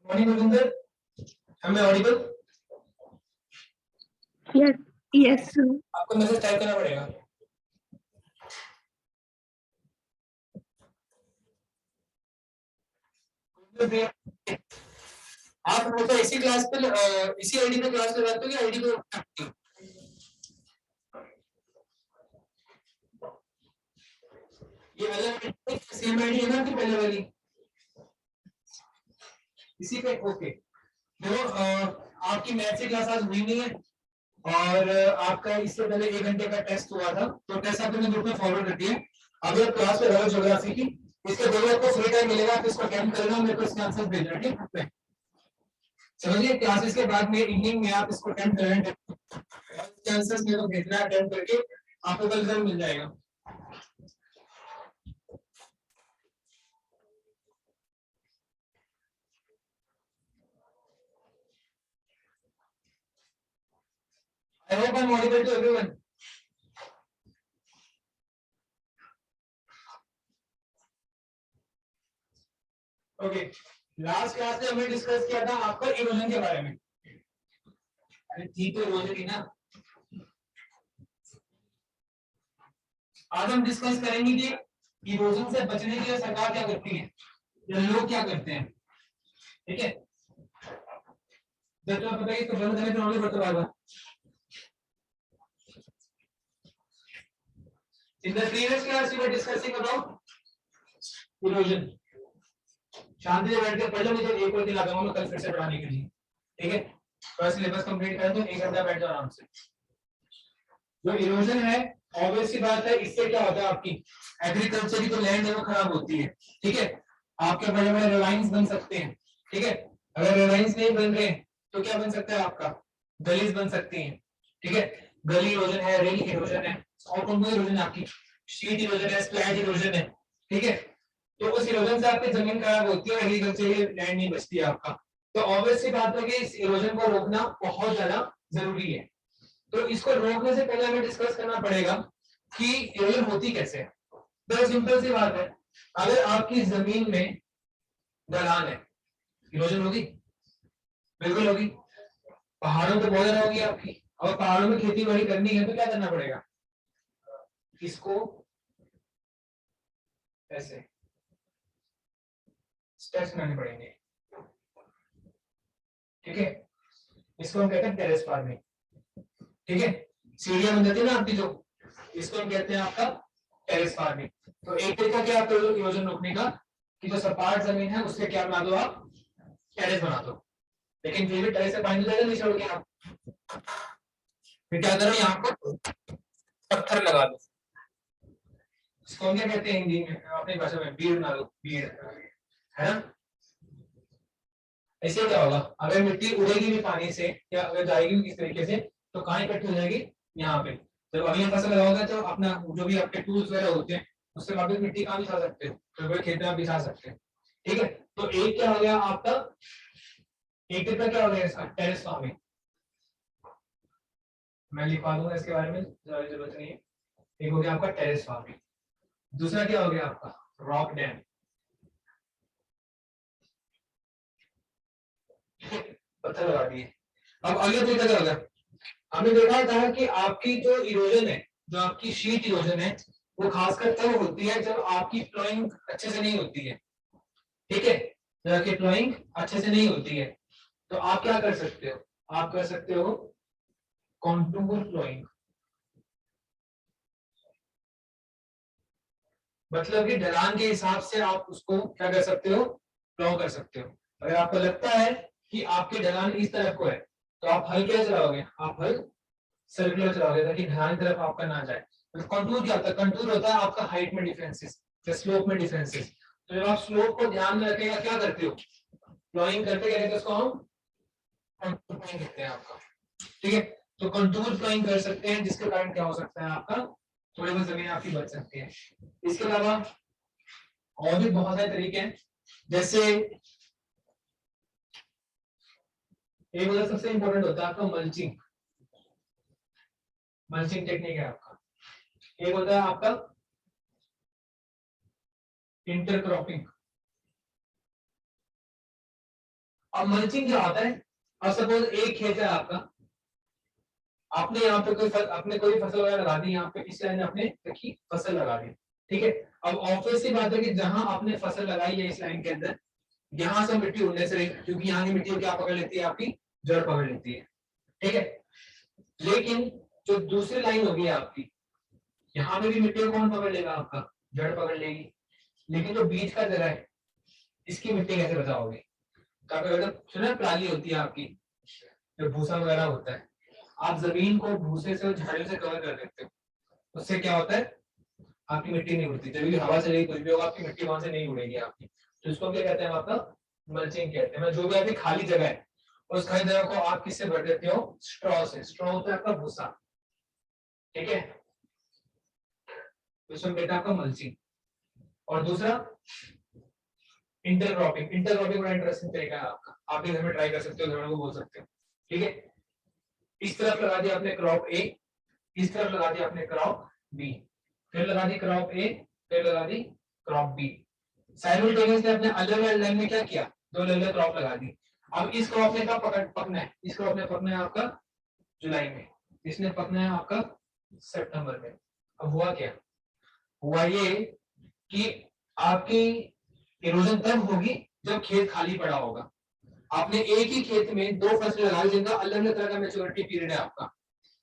Bhupinder, am I audible? Yes, yes, sir. आपको message type करना पड़ेगा। आप हमेशा इसी क्लास पे इसी आईडी पे क्लास लगाते हो या आईडी पे? ये अलग सेम आईडी है ना कि पहले वाली? इसी पे ओके। देखो आपकी मैथ की क्लास आज हुई नहीं है और आपका इससे पहले 1 घंटे का टेस्ट हुआ था, तो टेस्ट आपने ग्रुप में फॉरवर्ड कर दिया। अभी आप क्लास पे रहो ज्योग्राफी की, इसके जो भी आपको फ्री टाइम मिलेगा आप इसको अटेंड करना, मेरे को इसके आंसर भेजना, ठीक है? समझिए, क्लासेस के बाद में इवनिंग में आप इसको अटेंड करें, आंसर्स मेरे को भेजना, अटेंड करके आपको कल रिजल्ट मिल जाएगा। I hope I'm audible to everyone. Okay, last class में हमने डिस्कस किया था आपका इरोजन के बारे में। अरे ठीक है, इरोजन ही ना। आज हम डिस्कस करेंगे कि इरोजन से बचने के लिए सरकार क्या करती है या लोग क्या करते हैं, ठीक है? जब तो पता है कि बंद करने पे बता। In the previous class we were discussing about erosion. शांति से बैठ के पढ़ लो, नहीं तो एक और दिन लगाऊंगा मैं कल फिर से पढ़ाने के लिए, ठीक है? तो सिलेबस कंप्लीट करें तो 1 घंटा बैठ जाओ आराम से। जो इरोजन है ऑब्वियस सी बात है, इससे क्या होता है आपकी एग्रीकल्चर की जो लैंड है वो खराब होती है, ठीक है? आपके बड़े बड़े रिवाइंस बन सकते हैं, ठीक है? अगर रिवाइंस नहीं बन रहे तो क्या बन सकता है आपका? गलीज बन सकती हैं, ठीक है? गली इरोजन है, रेल इरोजन है, और कौन सी इरोजन है आपकी? शीट इरोजन है, स्प्लैश इरोजन है, ठीक है? तो उस इरोजन से आपकी जमीन खराब होती है, एग्रीकल्चर लैंड नहीं बचती है आपका। तो ऑब्वियस सी बात है कि इस इरोजन को रोकना बहुत ज्यादा जरूरी है। तो इसको रोकने से पहले हमें डिस्कस करना पड़ेगा कि इरोजन होती कैसे है। तो सिंपल सी बात है, अगर आपकी जमीन में ढलान है, इरोजन होगी? बिल्कुल होगी। पहाड़ों पे बहुत ज्यादा होगी आपकी, और पहाड़ों में खेती बाड़ी करनी है तो क्या करना पड़ेगा? इसको ऐसे स्टेप्स बनाने पड़ेंगे, ठीक है? इसको हम कहते हैं टेरेस फार्मिंग, ठीक है? सीढ़ियां बन जाती है ना आपकी, जो इसको हम कहते हैं आपका टेरेस फार्मिंग। तो एक तरीका क्या आप इरोजन रोकने का कि जो सपाट जमीन है उससे क्या बना दो, आप टेरेस बना दो। लेकिन फिर भी टेरेस से पानी जाएगा नहीं छोड़ के, आप फिर क्या करो, यहाँ पर पत्थर लगा दो। इसको हम क्या कहते हैं हिंदी में, अपनी भाषा में बीड़ बना दो, बीड़, है ना? ऐसे क्या होगा, अगर मिट्टी उड़ेगी भी पानी से या अगर जाएगी भी किस तरीके से तो कहाँ इकट्ठी हो जाएगी? यहाँ पे। जब अगली फसल लगाओगे तो अपना जो भी आपके टूल्स वगैरह होते हैं उससे वापस मिट्टी कहाँ बिछा सकते हो, तो खेत में बिछा सकते हैं, ठीक है? तो एक क्या हो गया आपका, एक तरीका क्या हो गया इसका, टेरेस फार्मिंग। मैं लिखवा दूंगा इसके बारे में, जरूरत नहीं है। एक हो गया आपका टेरेस फार्मिंग, दूसरा क्या हो गया आपका रॉक डैम। पत्थर लगा दिए। अब अगले तरीका क्या होगा, हमने देखा था कि आपकी जो इरोजन है, जो आपकी शीट इरोजन है, वो खासकर तब होती है जब आपकी प्लॉइंग अच्छे से नहीं होती है, ठीक है, जब आपकी प्लॉइंग अच्छे से नहीं होती है, तो आप क्या कर सकते हो, आप कर सकते हो कॉन्टूर प्लॉइंग। मतलब कि ढलान के हिसाब से आप उसको क्या कर सकते हो, प्लॉ कर सकते हो। अगर आपको लगता है कि आपकी ढलान इस तरफ को है, तो आप हल क्या चलाओगे, आप हल सर्कुलर चलाओगे ताकि ढलान की तरफ आपका ना जाए। तो कंटूर क्या होता है, कंटूर होता है आपका हाइट में डिफरेंसेस, स्लोप में डिफरेंसेस। तो जब आप स्लोप को ध्यान में रखेगा क्या करते हो, प्लॉइंग करते क्या कहते हैं उसको हम कंटूर प्लॉइंग कहते हैं आपका, ठीक है। तो कंटूर प्लॉइंग कर सकते हैं जिसके कारण क्या हो सकता है आपका थोड़ी बहुत जमीन आपकी बच सकती है। इसके अलावा और भी बहुत सारे तरीके हैं, जैसे एक मतलब सबसे इंपॉर्टेंट होता है आपका मल्चिंग, मल्चिंग टेक्निक है आपका। एक होता है आपका इंटरक्रॉपिंग। अब मल्चिंग क्या होता है, अब सपोज एक खेत है आपका, आपने यहाँ पे आपने कोई फसल वगैरह लगा दी, यहाँ पे इस लाइन में आपने रखी फसल लगा दी, ठीक है। अब ऑब्वियस सी बात है कि जहां आपने फसल लगाई है इस लाइन के अंदर, यहाँ से मिट्टी उड़ने से, क्योंकि यहाँ की मिट्टी को क्या पकड़ लेती है, आपकी जड़ पकड़ लेती है, ठीक है। लेकिन जो दूसरी लाइन होगी आपकी, यहाँ पे भी मिट्टी को कौन पकड़ लेगा, आपका जड़ पकड़ लेगी। लेकिन जो बीच का जगह है, इसकी मिट्टी कैसे बचाओगे, काफी मतलब सुना पराली होती है आपकी, जो भूसा वगैरह होता है, आप जमीन को भूसे से और झाड़ियों से कवर कर देते हो, उससे क्या होता है आपकी मिट्टी नहीं उड़ती, जब भी हवा चलेगी कुछ भी होगा आपकी मिट्टी वहां से नहीं उड़ेगी आपकी। तो इसको क्या कहते हैं, आपका मल्चिंग कहते हैं। जो भी आपकी खाली जगह है उस खाली जगह को आप किससे भर देते हो, स्ट्रॉ से। स्ट्रॉ होता है आपका भूसा, ठीक है, तो इसको कहते हैं आपका मल्चिंग। और दूसरा इंटरक्रॉपिंग। इंटरक्रॉपिंग बड़ा इंटरेस्टिंग तरीका है आपका, आप भी घर में ट्राई कर सकते हो, घर में बोल सकते हो, ठीक है। इस तरफ लगा दिया आपने क्रॉप ए, इस तरफ लगा दिया आपने क्रॉप बी, फिर लगा दी क्रॉप ए, फिर लगा दी क्रॉप बी। साइमल्टेनियसली आपने अलग अलग लाइन में क्या किया, दो अलग अलग क्रॉप लगा दी। अब इस क्रॉप ने कब पकना है, इस क्रॉप ने पकना है आपका जुलाई में, इसने पकना है आपका सितंबर में। अब हुआ क्या, हुआ ये कि आपकी इरोजन तब होगी जब खेत खाली पड़ा होगा। आपने एक ही खेत में दो फसल लगा दी जिनका अलग अलग तरह का मैच्योरिटी पीरियड है आपका,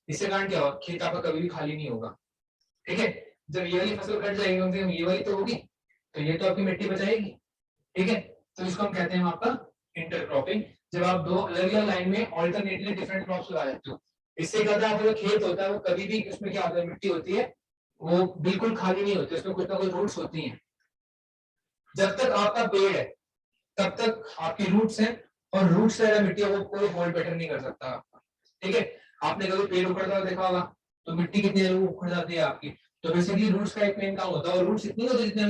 इससे कारण क्या होगा, खेत आपका कभी भी खाली नहीं होगा, ठीक है। जब ये वाली फसल कट जाएगी कम से कम ये वाली तो होगी, तो ये तो आपकी मिट्टी बचाएगी, ठीक है। तो इसको हम कहते हैं आपका इंटरक्रॉपिंग। जब आप दो अलग अलग लाइन में ऑल्टरनेटली डिफरेंट क्रॉप्स लगा देते हो, इससे क्या होता है, आपका जो खेत होता है वो कभी भी उसमें क्या होता है, मिट्टी होती है वो बिल्कुल खाली नहीं होती, उसमें कुछ ना कुछ रूट्स होती हैं। जब तक आपका पेड़ है तब तक आपकी रूट्स हैं, और रूट से अगर मिट्टी को कोई होल्ड बेटर नहीं कर सकता आपका, ठीक है। आपने कभी पेड़ उखड़ता हुआ देखा होगा, तो मिट्टी कितनी जल्दी उखड़ जाती है आपकी। तो बेसिकली रूट्स का एक मेन काम होता है, और रूट्स इतनी होती है जितने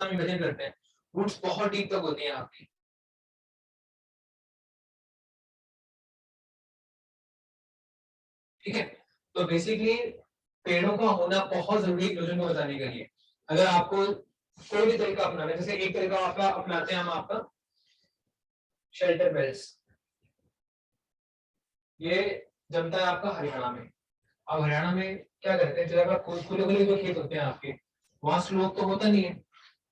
हम इमेजिन करते हैं, रूट्स बहुत डीप तक होती हैं आपकी, ठीक है। तो बेसिकली पेड़ों का होना बहुत जरूरी है इरोजन को बचाने के लिए। अगर आपको कोई भी तरीका अपनाना है, जैसे एक तरीका आपका अपनाते हैं हम आपका शेल्टर बेल्ट्स, ये जमता है आपका हरियाणा में। अब हरियाणा में क्या करते हैं, जगह खुले खुले जो खेत होते हैं आपके, वहां स्लोप तो होता नहीं है,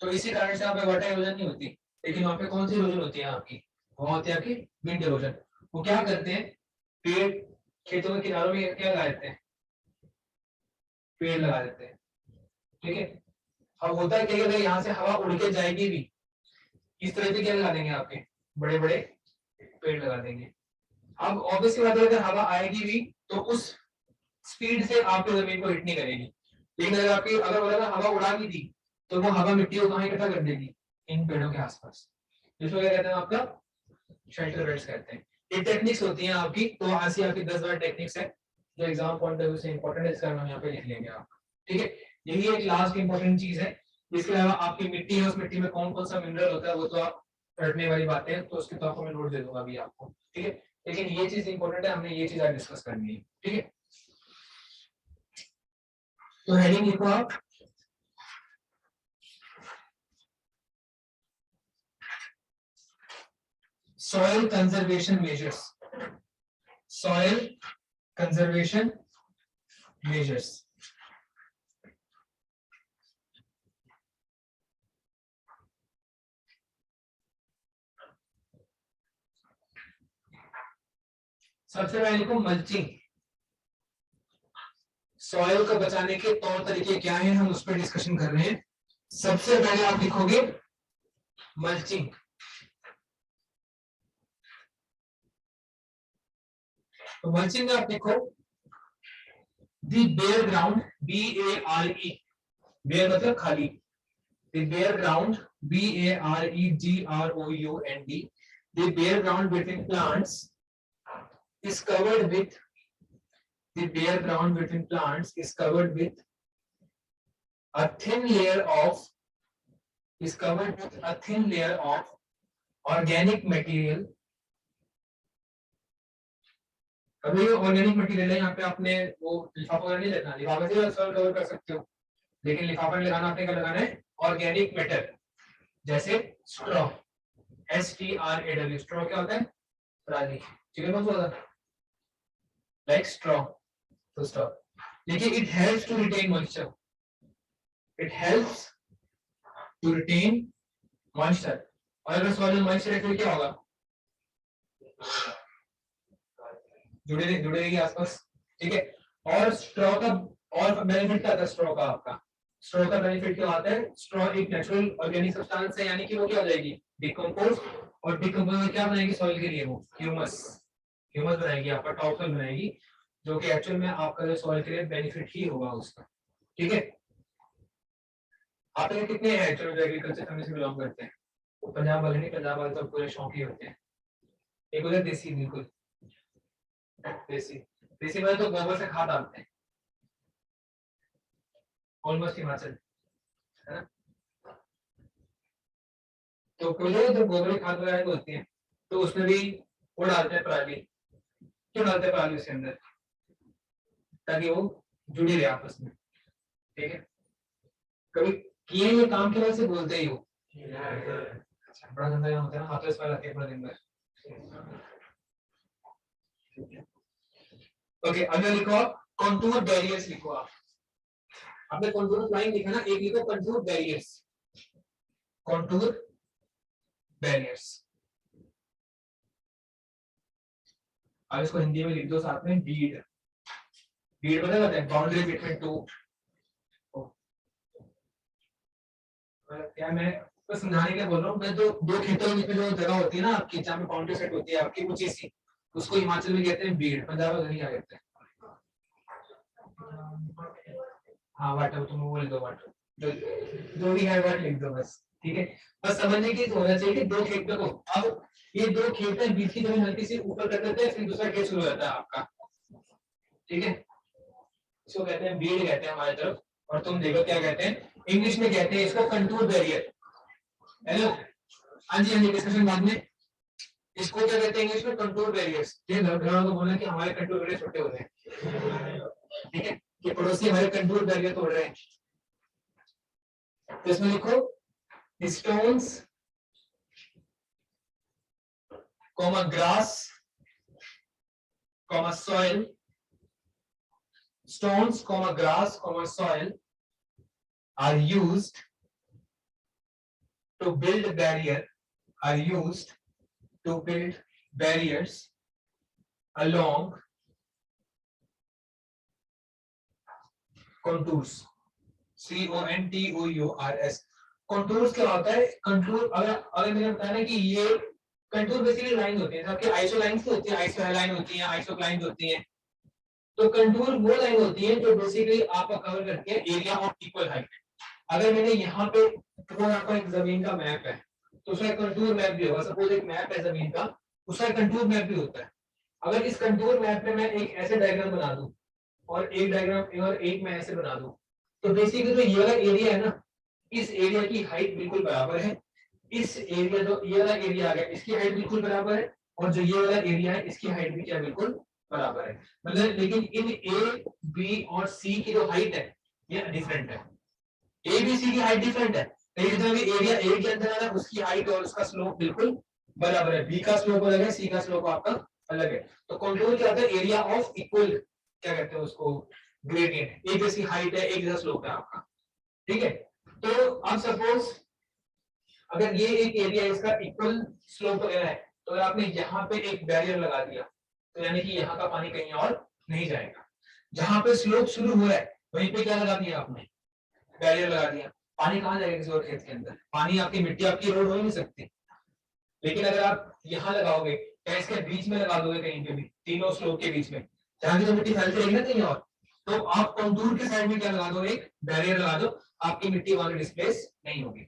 तो इसी कारण से यहाँ पे वाटर इरोजन नहीं होती। लेकिन वहाँ पे कौन सी इरोजन होती है आपकी, वहां होती है आपकी विंड इरोजन। वो क्या करते हैं, पेड़ खेतों के किनारों में क्या लगा देते हैं, पेड़ लगा देते हैं, ठीक है। अब होता है क्या, अगर यहाँ से हवा उड़ के जाएगी भी, इस तरह से क्या लगा देंगे, आपके बड़े बड़े पेड़ लगा देंगे। अब ऑब्वियसली बात है, अगर हवा आएगी भी तो उस स्पीड से आपकी जमीन को हिट नहीं करेगी। लेकिन अगर आपकी अगर हवा उड़ा भी दी, तो वो हवा मिट्टी को कहाँ इकट्ठा कर देगी, इन पेड़ों के आसपास। इसको क्या कहते हैं, आपका शेल्टर बेल्ट्स कहते हैं। ये टेक्निक्स होती हैं आपकी, तो ऐसी आपकी 10-12 टेक्निक्स है जो एग्जाम पॉइंट ऑफ व्यू से इंपॉर्टेंट है, इसका हम यहाँ पे लिख लेंगे आप, ठीक है। यही एक लास्ट इंपॉर्टेंट चीज है। इसके अलावा आपकी मिट्टी है, उस मिट्टी में कौन कौन सा मिनरल होता है वो तो आप रटने वाली बातें हैं, तो उसके तो आपको मैं नोट दे दूंगा अभी आपको, ठीक है। लेकिन ये चीज इंपॉर्टेंट है, हमने ये चीज आज डिस्कस करनी है, ठीक है। तो हेडिंग लिखो आप soil conservation measures, soil conservation measures. सबसे पहले लिखो मल्चिंग, सॉइल को बचाने के तौर तरीके क्या हैं, हम उस पर डिस्कशन कर रहे हैं। सबसे पहले आप लिखोगे मल्चिंग, तो मल्चिंग में आप लिखो the bare ground, BARE, bare मतलब खाली, the bare ground BAREGROUND, the bare ground between plants is covered with, the bare ground between plants is covered with a thin layer of, is covered with a thin layer of organic material। अभी organic material है, यहाँ पे आपने वो लिफाफा वगैरह नहीं लेना, लिफाफे से सॉइल कवर कर सकते हो, लेकिन लिफाफा में लगाना आपने क्या लगाना है, ऑर्गेनिक मैटर, जैसे स्ट्रॉ, STRAW, स्ट्रॉ क्या होता है, पराली, चिकन बॉक्स होता है, like straw, to straw, देखिए it helps to retain moisture, it helps to retain moisture, और अगर सॉइल में मॉइस्चर है तो क्या होगा, जुड़े रहेगी आसपास, ठीक है। और स्ट्रॉ का और बेनिफिट क्या आता है, स्ट्रॉ का आपका, स्ट्रॉ का बेनिफिट क्या आता है, स्ट्रॉ एक नेचुरल ऑर्गेनिक सब्सटेंस है, यानी कि वो क्या हो जाएगी, डिकम्पोज, और डिकम्पोज में क्या बनाएगी सॉइल के लिए, वो ह्यूमस, ह्यूमस बनाएगी, आपका टॉप सोइल बनाएगी, जो कि एक्चुअल में आपका जो सॉइल के लिए बेनिफिट ही होगा उसका, ठीक है। आप लोग कितने हैं एक्चुअल जो एग्रीकल्चर फैमिली से बिलोंग करते हैं, वो पंजाब वाले नहीं, पंजाब वाले तो पूरे शौकी होते हैं, एक उधर देसी, बिल्कुल देसी, देसी वाले तो गोबर से खाद डालते हैं, ऑलमोस्ट हिमाचल, है ना। तो पहले जब गोबर खाद वगैरह होती है तो उसमें भी वो डालते हैं पराली, क्यों डालते हैं पराली उसके अंदर, ताकि वो जुड़ी रहे आपस में, ठीक है। कभी किए ये काम की वजह से बोलते ही हो, अच्छा बड़ा गंदा होता है ना, हाथों से लगाते हैं पूरा दिन भर, ओके। अगला लिखो आप कंटूर बैरियर्स, लिखो आप, आपने कंटूर लाइन लिखा ना, एक लिखो कंटूर बैरियर्स, कंटूर बैरियर्स, अब इसको हिंदी में लिख दो साथ में, बीड, बीड पता है, बाउंड्री बिटवीन टू, क्या मैं तो समझाने के बोल रहा हूँ, मैं जो दो खेतों के बीच में जो जगह होती है ना आपकी, जहाँ पे बाउंड्री सेट होती है आपकी ऊंची सी, उसको हिमाचल में कहते हैं बीड, पंजाब में नहीं कहते हैं, हाँ वाट, तुम बोल दो वाट, जो भी है वाट लिख दो बस, ठीक है। बस समझने की होना चाहिए कि दो खेत को, अब ये दो खेत है, बीच की जमीन हल्की सी ऊपर कर देते हैं, फिर दूसरा खेत शुरू होता है आपका, ठीक है, इसको कहते हैं बीड कहते हैं हमारी तरफ, और तुम देखो क्या कहते हैं, इंग्लिश में कहते हैं इसको कंटूर बैरियर, हेलो, हाँ जी हाँ जी, डिस्कशन बाद में, इसको क्या कहते हैं इंग्लिश में, कंटूर बैरियर्स, ये घर को बोलना कि हमारे कंटूर बैरियर छोटे होते हैं, ठीक है, कि पड़ोसी हमारे कंटूर बैरियर तोड़ रहे हैं, तो इसमें लिखो stones comma grass comma soil, stones comma grass comma soil are used to build barrier, are used to build barriers along contours, CONTOURS, contours क्या होता है, कंटूर, अगर मैंने बताया ना कि ये कंटूर बेसिकली लाइन होती है, सबके आइसो लाइंस होती है, आइसो लाइन होती है, आइसो लाइन होती है, तो कंटूर वो लाइन होती है जो बेसिकली आपका कवर करती है एरिया ऑफ इक्वल हाइट। अगर मैंने यहाँ पे आपका एक जमीन का मैप है तो उसका कंटूर मैप भी होगा, सपोज एक मैप है जमीन का, उसका कंटूर मैप भी होता है। अगर इस कंटूर मैप में मैं एक ऐसे डायग्राम बना दूं और एक डायग्राम और एक मैं ऐसे बना दूं, तो बेसिकली जो ये वाला एरिया है ना, इस एरिया की हाइट बिल्कुल बराबर है, इस एरिया जो ये वाला एरिया आ गया इसकी हाइट बिल्कुल बराबर है, और जो ये वाला एरिया है इसकी हाइट भी क्या बिल्कुल बराबर है, मतलब लेकिन इन ए बी और सी की जो हाइट है ये डिफरेंट है, ए बी सी की हाइट डिफरेंट है, लेकिन जितना भी एरिया ए के अंदर आ रहा है उसकी हाइट और उसका स्लोप बिल्कुल बराबर है, बी का स्लोप अलग है, सी का स्लोप आपका अलग है। तो कंटूर क्या होता है, एरिया ऑफ इक्वल, क्या कहते हैं उसको, ग्रेडियंट, एक जैसी हाइट है, एक जैसा स्लोप है आपका, ठीक है। तो अब सपोज अगर ये एक एरिया इसका इक्वल स्लोप वगैरह है, तो अगर आपने यहाँ पे एक बैरियर लगा दिया तो यानी कि यहाँ का पानी कहीं और नहीं जाएगा, जहां पे स्लोप शुरू हुआ है वहीं पे क्या लगा दिया आपने, बैरियर लगा दिया, पानी कहाँ जाएगा किसी और खेत के अंदर, पानी आपकी मिट्टी आपकी रोड हो ही नहीं सकती। लेकिन अगर आप यहाँ लगाओगे या इसके बीच में लगा दोगे कहीं पे भी, तीनों स्लोप के बीच में, जहां की तो मिट्टी फैलती रहेगी ना कहीं और, तो आप कंटूर के साइड में क्या लगा दो, एक बैरियर लगा दो, आपकी मिट्टी वहां डिस्प्लेस नहीं होगी,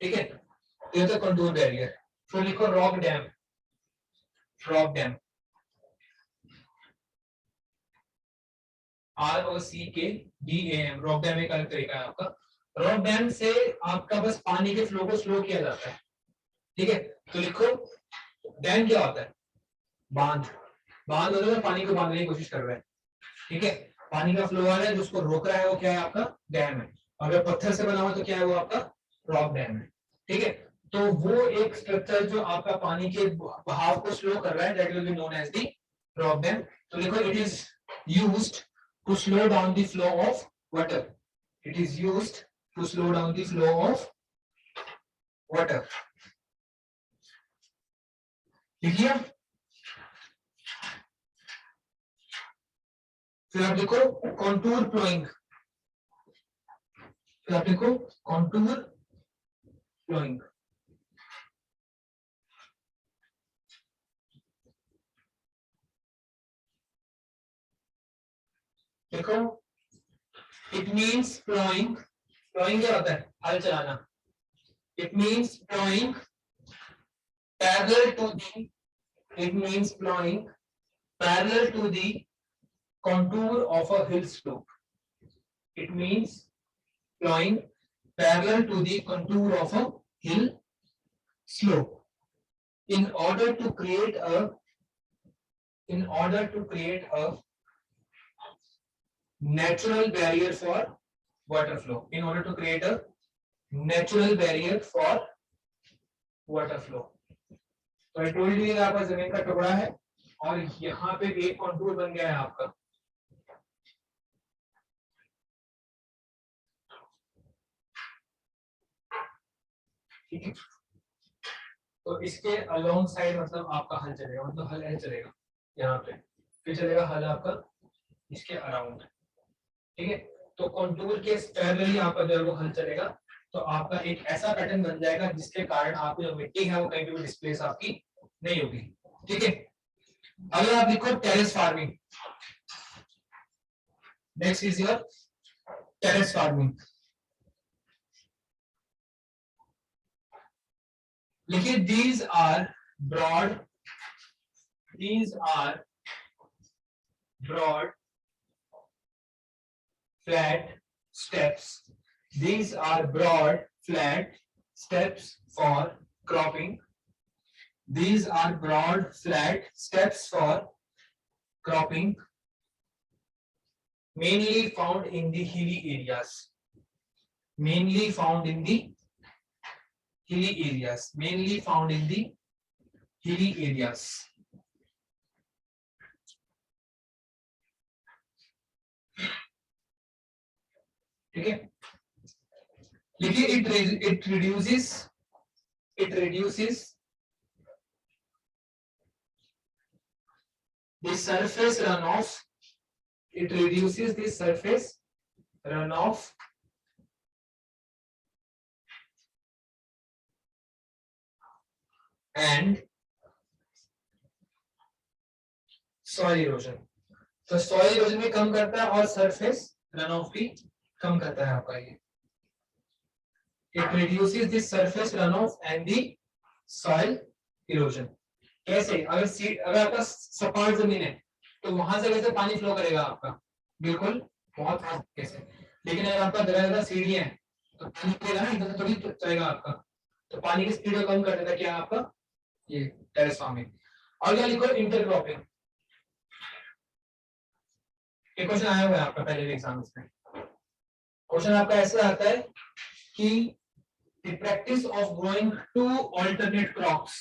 ठीक है। तो ये तो कंटूर बैरियर। फिर लिखो rock dam, rock dam, ROCKDAM, rock dam एक अलग तरीका है आपका। रॉक डैम से आपका बस पानी के फ्लो को स्लो किया जाता है, ठीक है। तो लिखो डैम क्या होता है, बांध, बांध होता है पानी को बांधने की कोशिश कर रहा है, ठीक है, पानी का फ्लो आ रहा है, जो उसको रोक रहा है वो क्या है, आपका डैम है। अगर पत्थर से बना हुआ तो क्या है, वो आपका रॉक डैम है, ठीक है। तो वो एक स्ट्रक्चर जो आपका पानी के बहाव को स्लो कर रहा है, that will be known as the rock dam. तो देखो it is used to slow down the flow of water, it is used to slow down the flow of water, ठीक है। फिर आप देखो कॉन्टूर फ्लोइंग, फिर आप देखो कॉन्टूर फ्लोइंग, देखो इट मीन्स फ्लोइंग, फ्लोइंग क्या होता है, हल चलाना, it means ploughing parallel to the, it means ploughing parallel to the contour of a hill slope, it means flowing parallel to the contour of a hill slope in order to create a natural barrier for water flow, in order to create a natural barrier for water flow. तो I told you आपका जमीन का टुकड़ा है और यहाँ पे एक कंटूर बन गया है आपका, ठीक है। तो इसके अलोंग साइड मतलब आपका हल चलेगा, मतलब हल ऐसे चलेगा यहाँ पे, फिर चलेगा हल आपका इसके अराउंड, ठीक है। तो कंटूर के पैरेलली आपका जो है वो हल चलेगा, तो आपका एक ऐसा पैटर्न बन जाएगा जिसके कारण आपकी जो मिट्टी है वो कहीं भी डिस्प्लेस आपकी नहीं होगी, ठीक है। अगर आप लिखो terrace farming, next is your terrace farming, लिखिए these are broad flat steps, these are broad flat steps for cropping, these are broad flat steps for cropping, mainly found in the hilly areas, mainly found in the hilly areas, mainly found in the hilly areas, ठीक है। देखिए it reduces the surface runoff, it reduces the surface runoff and soil erosion, तो soil erosion भी कम करता है और surface runoff भी कम करता है आपका ये, it reduces the surface runoff and the soil erosion। कैसे, अगर आपका सपाट जमीन है तो वहां से कैसे पानी फ्लो करेगा आपका, बिल्कुल बहुत कैसे, लेकिन अगर आपका दरगाह सीढ़ी है तो पानी चलेगा ना, इधर थोड़ी चलेगा आपका, तो पानी की स्पीड को कम कर देता है क्या आपका ये टेरेस फार्मिंग। और क्या लिखो इंटरक्रॉपिंग, एक क्वेश्चन आया हुआ है आपका पहले भी एग्जाम्स में, क्वेश्चन आपका ऐसा आता है कि the practice of growing two alternate crops,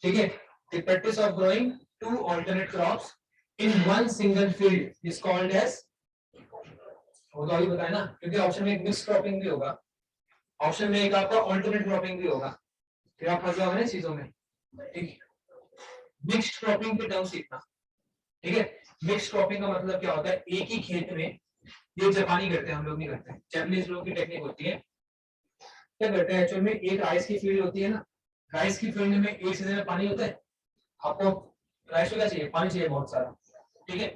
ठीक है, the practice of growing two alternate crops in one single field is called as, वो तो अभी बताया ना, क्योंकि ऑप्शन में एक मिक्स क्रॉपिंग भी होगा, ऑप्शन में एक आपका ऑल्टरनेट क्रॉपिंग भी होगा, फिर आप फंस जाओगे ना चीजों में, ठीक। मिक्स्ड क्रॉपिंग के टर्म सीखना, ठीक है। मिक्स्ड क्रॉपिंग का मतलब क्या होता है, एक ही खेत में, ये जापानी करते हैं, हम लोग नहीं करते, जापानीज लोग की टेक्निक होती है, क्या करते हैं एक्चुअल में, एक राइस की फील्ड होती है ना, राइस की फील्ड में एक सीजन में पानी होता है, आपको राइस को क्या चाहिए, पानी चाहिए बहुत सारा, ठीक है,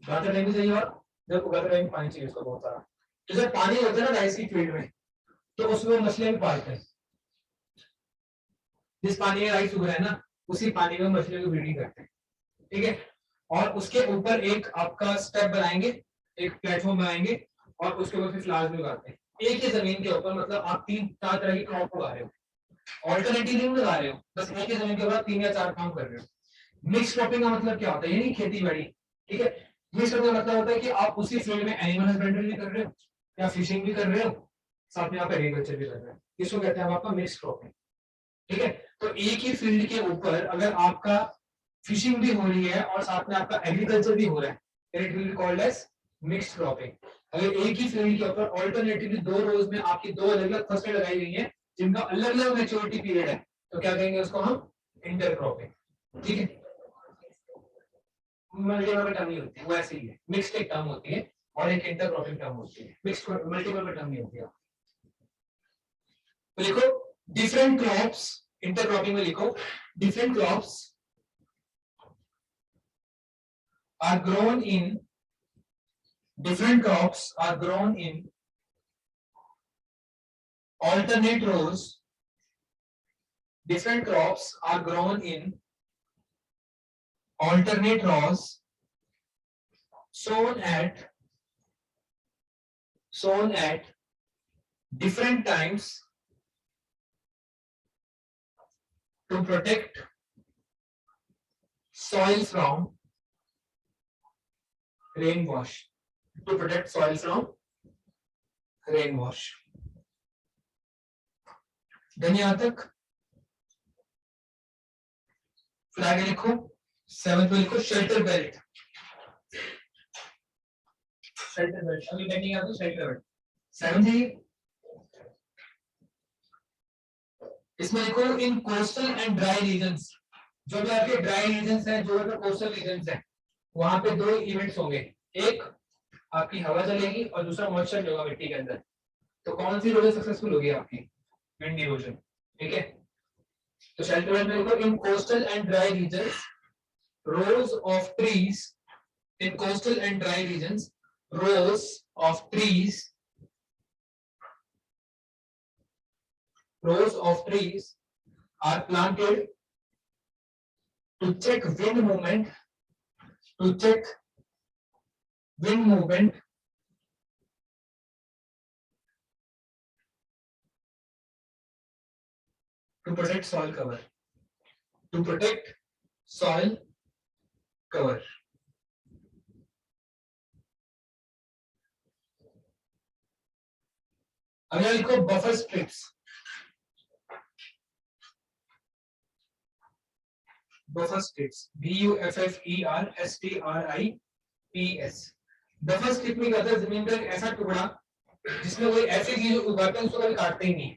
उगाते टाइम भी चाहिए और जब उगाते टाइम पानी चाहिए उसको बहुत सारा, तो जब पानी होता है ना राइस की फील्ड में, तो उसमें मछलियां भी पालते हैं, जिस पानी में राइस उग रहा है ना, उसी पानी में मछलियों की ब्रीडिंग करते हैं, ठीक है। और उसके ऊपर एक आपका स्टेप बनाएंगे, एक प्लेटफॉर्म बनाएंगे, और उसके ऊपर फिर फ्लावर्स भी उगाते हैं, एक ही जमीन के ऊपर, मतलब आप 3-4 तरह की क्रॉप उगा रहे हो, ऑल्टरनेटिव नहीं लगा रहे हो, बस एक ही जमीन के ऊपर 3 या 4 काम कर रहे हो। मिक्स क्रॉपिंग का मतलब क्या होता है, यानी खेती बाड़ी, ठीक है। मिक्स क्रॉपिंग का मतलब होता है कि आप उसी फील्ड में एनिमल हस्बेंड्री भी कर रहे हो, या फिशिंग भी कर रहे हो, साथ में आप एग्रीकल्चर भी कर रहे हो, इसको कहते हैं आपका मिक्स क्रॉपिंग, ठीक है। तो एक ही फील्ड के ऊपर अगर आपका फिशिंग भी हो रही है और साथ में आपका एग्रीकल्चर भी हो रहा है, it will be called as mixed cropping. अगर एक ही फील्ड के ऊपर ऑल्टरनेटिवली 2 रोज में आपकी 2 अलग-अलग फसलें लगाई गई हैं, जिनका अलग-अलग मैच्योरिटी पीरियड है, तो क्या कहेंगे उसको हम, इंटरक्रॉपिंग, ठीक है। मल्टीपल में टर्म नहीं होती, वो ऐसे ही है, मिक्स्ड एक टर्म होती है और एक इंटरक्रॉपिंग टर्म होती है, मिक्स्ड मल्टीपल में टर्म नहीं होती है। तो लिखो डिफरेंट क्रॉप्स, इंटरक्रॉपिंग में लिखो different crops are grown in different crops are grown in alternate rows. Different crops are grown in alternate rows sown at different times to protect soil from rain wash, to protect soil from rain wash. धन्यवाद तक फिर आगे लिखो 7th में लिखो shelter belt, shelter belt अभी देखिए आपको शेल्टर बेल्ट 7th है, इसमें लिखो in coastal and dry regions, जो भी आपके ड्राई रीजन्स हैं, जो भी कोस्टल रीजन्स हैं, वहां पे 2 इवेंट्स होंगे, एक आपकी हवा चलेगी और दूसरा मॉइस्चर होगा मिट्टी के अंदर, तो कौन सी इरोजन सक्सेसफुल होगी आपकी, विंड इरोजन, ठीक है। तो शेल्टर बेल्ट में लिखो in coastal and dry regions rows of trees, in coastal and dry regions rows of trees are planted to check wind movement, to protect soil cover, to protect soil cover. अगला लिखो buffer strips, buffer strips BUFFERSTRIPS। Buffer strip में क्या होता है, जमीन का एक ऐसा टुकड़ा जिसमें कोई ऐसी चीज उगाते हैं उसको कभी काटते ही नहीं,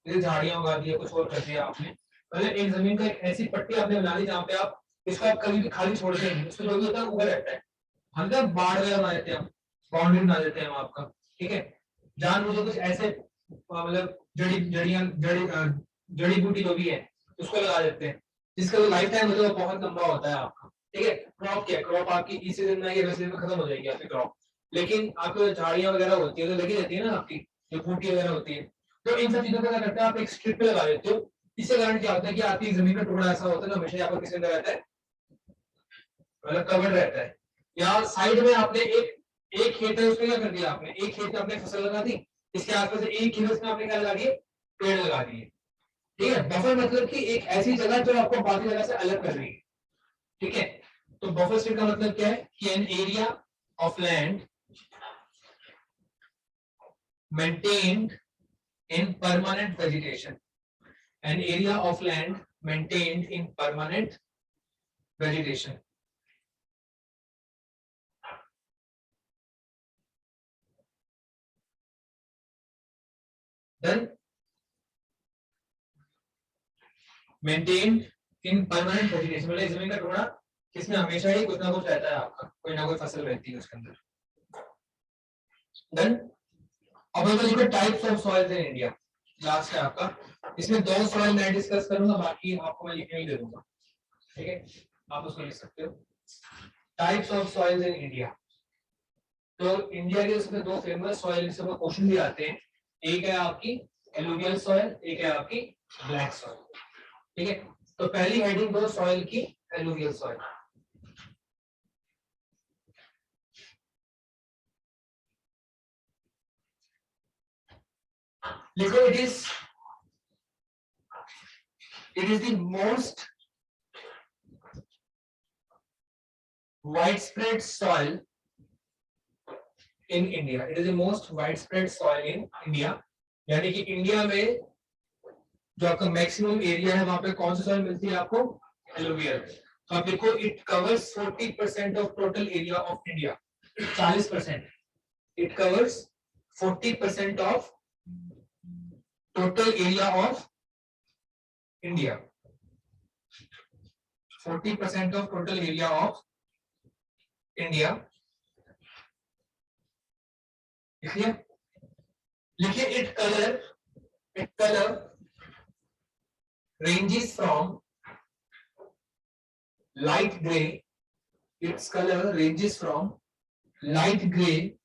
जैसे झाड़ियां उगा दी, कुछ और कर दिया आपने, मतलब एक जमीन का एक ऐसी पट्टी आपने बना ली जहाँ पे आप इसको आप कभी भी खाली छोड़ते नहीं, उसमें जो भी होता है उगा रहता है, हम क्या बाढ़ वगैरह बना देते हैं, हम बाउंड्री बना देते हैं हम आपका, ठीक है। जानबूझ कुछ ऐसे मतलब जड़ी बूटी जो भी है उसको लगा देते हैं, जिसका जो लाइफ टाइम होता है वो बहुत लंबा होता है आपका, ठीक है। क्रॉप क्या है, क्रॉप आपकी इस सीजन में या सीजन में खत्म हो जाएगी आपकी क्रॉप, लेकिन आपको झाड़ियां वगैरह होती है तो लगी रहती है ना आपकी, जो बूटी वगैरह होती है, तो इन सब चीजों को क्या करते हैं आप एक स्ट्रिप पे लगा देते हो, इससे कारण क्या होता है कि आपकी जमीन का टुकड़ा ऐसा होता है जो हमेशा आपको किसके अंदर रहता है, मतलब कवर्ड रहता है। यहाँ साइड में आपने एक खेत है उसमें क्या कर दिया आपने, एक खेत में आपने फसल लगा दी, इसके आसपास एक खेत में आपने क्या लगा दिए, पेड़ लगा दिए, ठीक है। बफर मतलब कि एक ऐसी जगह जो आपको बाकी जगह से अलग कर रही है, ठीक है। तो बफर स्ट्रिप का मतलब क्या है कि an area of land maintained in permanent vegetation. An area of land maintained in permanent vegetation. Then maintained in permanent vegetation, मतलब जमीन का टुकड़ा इसमें हमेशा ही कुछ ना कुछ रहता है, आपका कोई ना कोई फसल रहती है उसके अंदर. Then अब हम लिखो types of soils in India. Last है आपका, इसमें दो सॉइल मैं डिस्कस करूंगा, बाकी आपको मैं लिखने ही दे दूंगा. ठीक है, आप उसको लिख सकते हो. Types of soils in India. तो इंडिया के उसमें दो फेमस सॉइल से क्वेश्चन भी आते हैं. एक है आपकी एलुवियल सॉइल, एक है आपकी ब्लैक सॉइल. ठीक है, तो पहली हेडिंग दो सॉइल की, एलुवियल सॉइल. लिखो it is the most widespread soil in India. It is the most widespread soil in India. यानी कि इंडिया में जो आपका मैक्सिमम एरिया है वहां पे कौन सी सॉइल मिलती है आपको? एलुवियल. तो आप देखो it covers 40% of total area of India. 40%. It covers 40% of total area of India. 40% of total area of India. लिखिए it colour ranges from light gray. Its color ranges from light gray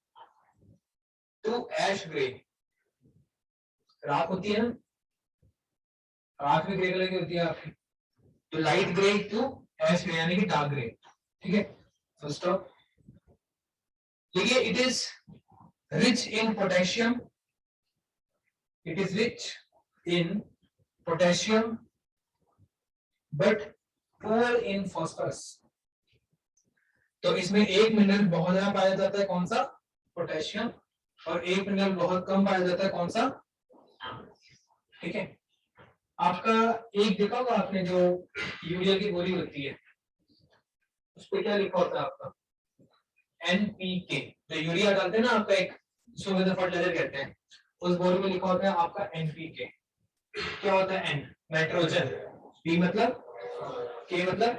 to ash gray. राख होती है ना, राख भी grey colour की होती है आपकी. तो light grey to ash grey यानी कि डार्क ग्रे. ठीक है, फर्स्ट ऑफ देखिए it is rich in potassium. It is rich in potassium but poor in phosphorus. तो इसमें एक मिनरल बहुत ज्यादा पाया जाता है, कौन सा? पोटेशियम. और एक मिनरल बहुत कम पाया जाता है, कौन सा? ठीक है, आपका एक देखा होगा आपने जो यूरिया की गोली होती है उस पर क्या लिखा होता है आपका? एनपीके. जो यूरिया डालते हैं ना आपका, एक फर्टिलाइजर कहते हैं, उस गोली में लिखा होता है आपका एनपीके. क्या होता है? एन नाइट्रोजन, पी मतलब, के मतलब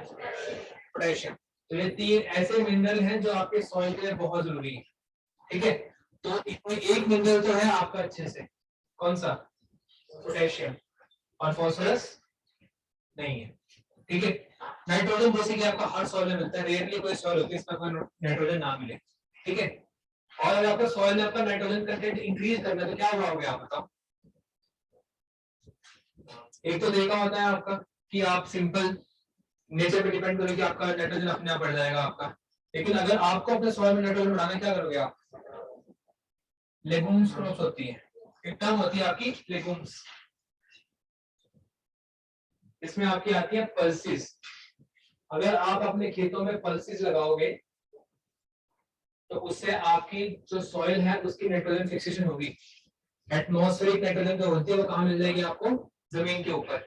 पोटेशियम. तो ये तीन ऐसे मिनरल हैं जो आपके सॉइल के लिए बहुत जरूरी है. ठीक है, तो इसमें एक मिनरल तो है आपका अच्छे से, कौन सा? पोटेशियम. और फॉस्फोरस नहीं है. ठीक है, नाइट्रोजन जैसे कि आपका हर सॉइल में मिलता है, रेयरली कोई सॉइल होती है इसमें कोई नाइट्रोजन ना मिले. ठीक है, और अगर आपका सॉइल में आपका नाइट्रोजन कंटेंट इंक्रीज करना है तो क्या हुआ होगा आप बताओ? एक तो देखा होता है आपका कि आप सिंपल नेचर पे डिपेंड करोगे कि आपका नाइट्रोजन अपने आप बढ़ जाएगा आपका. लेकिन अगर आपको अपने सॉइल में नाइट्रोजन बढ़ाना, क्या करोगे आप? लेगुम्स क्रॉप्स होती है, एक टर्म होती है आपकी लेगुम्स. इसमें आपकी आती है पल्सेस. अगर आप अपने खेतों में पल्सेस लगाओगे तो उससे आपकी जो सॉइल है उसकी नाइट्रोजन फिक्सेशन होगी. एटमॉस्फेरिक नाइट्रोजन जो होती है वो कहाँ मिल जाएगी आपको? जमीन के ऊपर.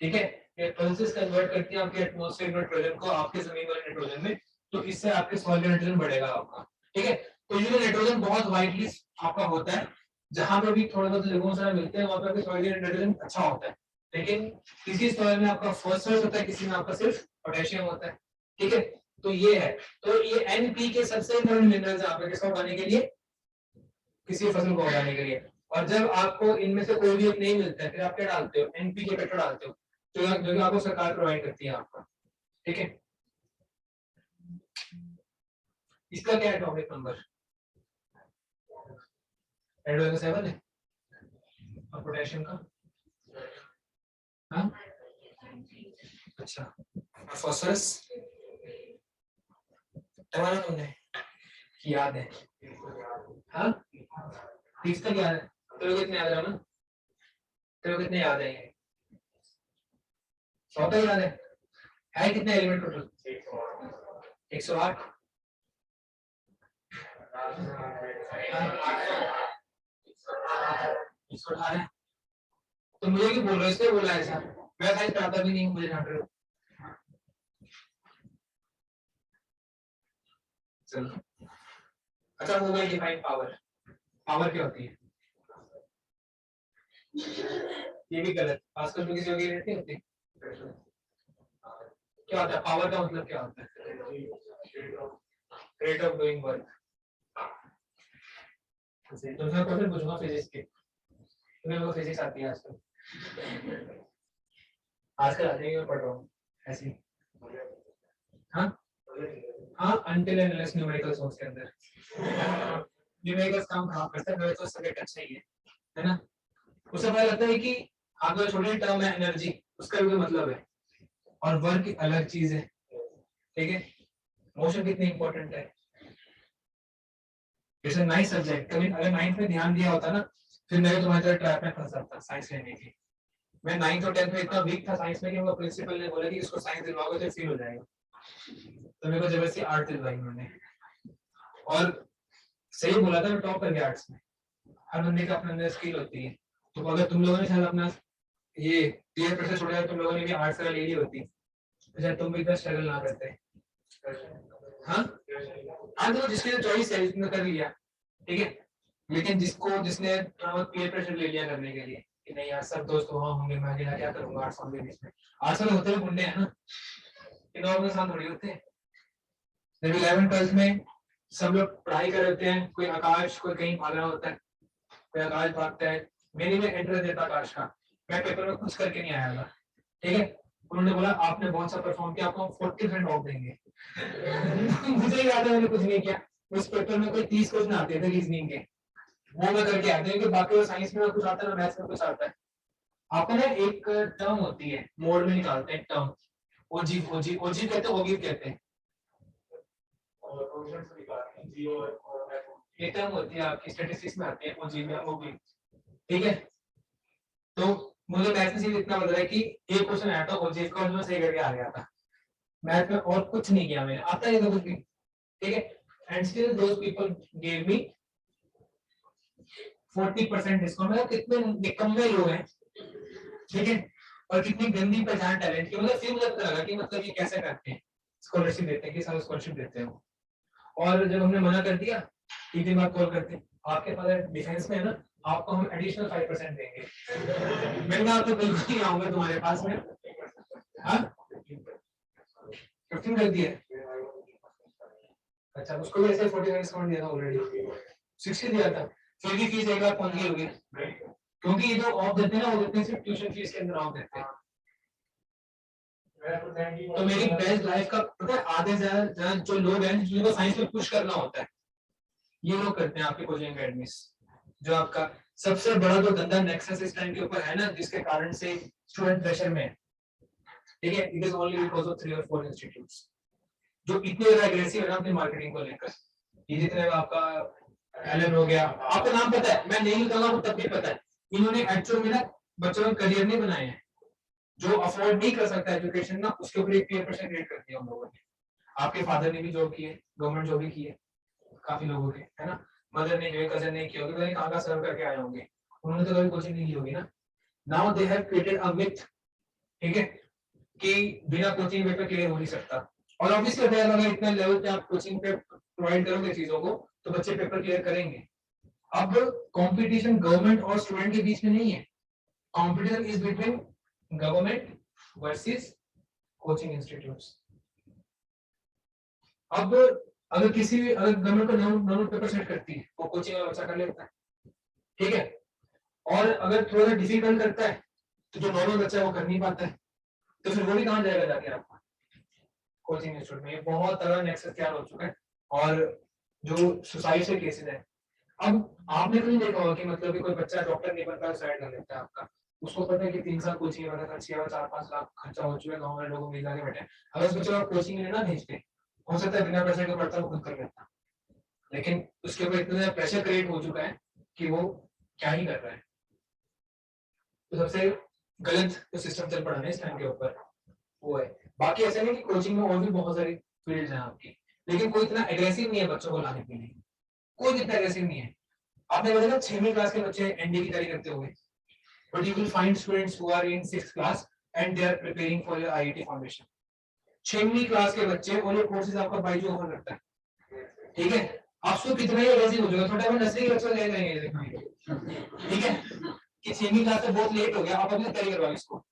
ठीक है, ये पल्सेस कन्वर्ट करती है आपके एटमॉस्फेरिक नाइट्रोजन को आपके जमीन वाले नाइट्रोजन में. तो इससे आपके सॉइल का नाइट्रोजन बढ़ेगा आपका. ठीक है, तो ये नाइट्रोजन बहुत वाइडली आपका होता है. जहां पे भी थोड़े बहुत लेगुम्स मिलते हैं वहां पे आपके सॉइल का नाइट्रोजन अच्छा होता है. लेकिन किसी सॉइल में आपका फॉस्फोरस होता है, किसी में आपका सिर्फ पोटेशियम होता है. ठीक है, तो ये है. तो ये एनपी के सबसे इंपॉर्टेंट मिनरल्स है आपके किसको उगाने के लिए? किसी फसल को उगाने के लिए. और जब आपको इनमें से कोई भी एक नहीं मिलता है फिर आप क्या डालते हो? एनपी के पेट्रोल डालते हो, जो कि आपको सरकार प्रोवाइड करती है आपका. ठीक है, इसका क्या है टॉपिक नंबर? नाइट्रोजन 7 है और पोटेशियम का हाँ. अच्छा, फॉस्फोरस तुम्हारा तुमने याद है? हाँ, 30 तक याद है. तेरे को कितने याद है ना? तेरे को कितने याद है? 100 तक याद है कितने एलिमेंट टोटल? 108. इसको उठा रहे हैं तो मुझे क्यों बोल रहे हो, इसलिए बोल रहा है ऐसा, मैं साइंस पढ़ाता भी नहीं हूँ, मुझे डांट रहे हो। चलो अच्छा हो गया डिफाइन पावर। पावर क्या होती है, ये भी गलत, आजकल तो किसी की नहीं होती। क्या होता है पावर का मतलब, क्या होता है रेट ऑफ डूइंग वर्क। तुमसे क्वेश्चन पूछूंगा फिजिक्स के, तुम्हें वो फिजिक्स आती है आजकल, आजकल आते ही मैं पढ़ रहा हूँ ऐसी। हाँ हाँ, until and unless numerical source के अंदर न्यूमेरिकल्स काम खराब करता है, मेरे तो सब्जेक्ट अच्छा ही है ना। उसे पता लगता है कि आपका छोटी टर्म है एनर्जी, उसका भी कोई मतलब है, और वर्क अलग चीज है, ठीक है। मोशन कितनी इंपॉर्टेंट है, जैसे नाइस सब्जेक्ट, कभी अगर नाइन्थ में ध्यान दिया होता ना, फिर मैं तुम्हारी तरह ट्रैप में फंस जाता साइंस लेने की। मैं 9th और 10th में इतना वीक था साइंस में कि वो प्रिंसिपल ने बोला कि इसको साइंस दिलवाओगे तो फेल हो जाएगा, तो मेरे को जबरदस्ती आर्ट दिलवाई उन्होंने, और सही बोला था, मैं टॉप कर गया आर्ट्स में। हर बंदे का अपने अंदर स्किल होती है, तो अगर तुम लोगों ने शायद अपना ये पीयर प्रेशर छोड़ा है, तुम लोगों ने भी आर्ट्स का ले ली होती तो शायद तुम भी इतना स्ट्रगल ना करते। हाँ हाँ, तो जिसने चॉइस है उसने कर लिया, ठीक है। लेकिन जिसने पीयर प्रेशर ले लिया करने के लिए कि नहीं यार सब दोस्त वहां होंगे, मैं अकेला क्या करूंगा आर्ट्स वाले बीच में, आर्ट्स वाले होते हैं गुंडे हैं ना, इन लोगों के साथ थोड़ी होते हैं। जब 11 12 में सब लोग पढ़ाई कर रहे होते हैं, कोई आकाश कोई कहीं भाग रहा होता है, कोई आकाश भागता है, मेरी में एंट्रेंस देता आकाश का, मैं पेपर में कुछ करके नहीं आया था, ठीक है। उन्होंने बोला आपने बहुत सा परफॉर्म किया, आपको 40% ऑफ देंगे मुझे याद है मैंने कुछ नहीं किया, उस पेपर में कोई 30 क्वेश्चन आते थे रीजनिंग के, वो मैं करके आते हैं कि बाकी वो साइंस में कुछ आता है ना, मैथ्स में कुछ आता है। आपको ना एक टर्म होती है, मोड में निकालते हैं टर्म, ओजी ओजी ओजी कहते हैं, ओगी कहते हैं, ये टर्म होती है आपकी स्टैटिस्टिक्स में आती है, ओजी में ओगी, ठीक है। तो मुझे मैथ में सिर्फ इतना पता है कि एक क्वेश्चन आया था ओजी का, मैं सही करके आ गया था, मैथ में और कुछ नहीं किया मैंने, आता है तो कुछ भी, ठीक है। And still those people gave me 40% discount. मतलब कितने निकम्मे लोग हैं, ठीक है, और कितनी गंदी पहचान टैलेंट की, मतलब फिर मुझे पता लगा कि मतलब ये कैसे करते हैं, स्कॉलरशिप देते हैं, किस साल स्कॉलरशिप देते हैं वो। और जब हमने मना कर दिया, 3 दिन बाद कॉल करते हैं, आपके पास डिफेंस में है ना, आपको हम एडिशनल 5% देंगे। मैंने कहा तो बिल्कुल नहीं आऊंगा तुम्हारे पास में, हाँ 15 कर दिया, अच्छा उसको भी ऐसे 40 डिस्काउंट दिया था ऑलरेडी, 60 दिया था, फिर भी फीस एक बार पहुंच गई होगी, क्योंकि ये जो ऑफ देते हैं ना, वो देते हैं सिर्फ ट्यूशन फीस के अंदर ऑफ देते हैं। तो मेरी बेस्ट लाइफ का पता है, आधे से ज्यादा जो लोग हैं जिनको साइंस में पुश करना होता है, ये लोग करते हैं आपके कोचिंग एकेडमीज। जो आपका सबसे बड़ा जो धंधा नेक्सस इस टाइम के ऊपर है ना, जिसके कारण से स्टूडेंट प्रेशर में है, ठीक है, it is only because of 3 और 4 इंस्टीट्यूट्स जो इतने ज्यादा एग्रेसिव है ना अपनी मार्केटिंग को लेकर। ये जितने आपका एलन हो गया, आपको नाम पता है, मैं नहीं बताऊंगा आपको तब भी पता है, इन्होंने एक्चुअल में ना बच्चों का करियर नहीं बनाए हैं, जो अफोर्ड नहीं कर सकता एजुकेशन ना, उसके ऊपर एक पीयर प्रेशर क्रिएट कर दिया हम लोगों ने। आपके फादर ने भी जॉब की है, गवर्नमेंट जॉब भी की है काफी लोगों के, है ना, मदर ने जो कजन ने किया होगी, पता नहीं कहाँ सर्व करके आए होंगे, उन्होंने तो कभी कोचिंग नहीं ली होगी ना। Now they have created a myth, ठीक है, कि बिना कोचिंग पेपर क्लियर हो नहीं सकता, और ऑब्वियसली अगर इतने लेवल पे आप कोचिंग पे प्रोवाइड करोगे चीजों को, तो बच्चे पेपर क्लियर करेंगे। अब कंपटीशन गवर्नमेंट और स्टूडेंट के बीच में नहीं है, competition is between government versus coaching institutes. अब अगर किसी भी अगर गवर्नमेंट को नॉर्मल पेपर सेट करती है, वो कोचिंग वाला बच्चा कर लेता है, ठीक है, और अगर थोड़ा डिफिकल्ट करता है तो जो नॉर्मल बच्चा है वो कर नहीं पाता है, तो फिर वो भी कहाँ जाएगा जाके आपका कोचिंग इंस्टीट्यूट में। ये बहुत तगड़ा नेक्सस तैयार हो चुका है, और जो सुसाइड से केसेस है, अब आपने तो नहीं देखा होगा कि मतलब कि कोई बच्चा डॉक्टर नहीं बनता सुसाइड कर लेता है आपका, उसको पता है कि 3 साल कोचिंग वगैरह खर्च किया, 4-5 लाख खर्चा हो चुका है, गाँव में लोगों मिल जाके बैठे, अगर उस बच्चे को कोचिंग में ना भेजते, हो सकता है बिना पैसे के पढ़ता वो खुद कर लेता, लेकिन उसके ऊपर इतना प्रेशर क्रिएट हो चुका है कि वो क्या ही कर रहा है। तो सबसे गलत जो सिस्टम चल पड़ा है इस टाइम के ऊपर वो है। बाकी ऐसा नहीं कि कोचिंग में और भी बहुत सारी फील्ड्स हैं आपकी, लेकिन कोई इतना एग्रेसिव नहीं है बच्चों को लाने के लिए, कोई इतना एग्रेसिव नहीं है। आपने देखा 6वीं क्लास के बच्चे एनडी की तैयारी करते हुए, but you will find students who are in 6th class and they are preparing for your IIT foundation. 6वीं क्लास के बच्चे और ये कोर्सेज आपका बाईजू ऑफर करता है, ठीक है। आपको कितना ही वैसे हो जाएगा, छोटा नर्सरी के बच्चे ले जाएंगे, ठीक है, कि 6वीं क्लास में बहुत लेट हो गया, आप अपनी तैयारी करवाओ इसको,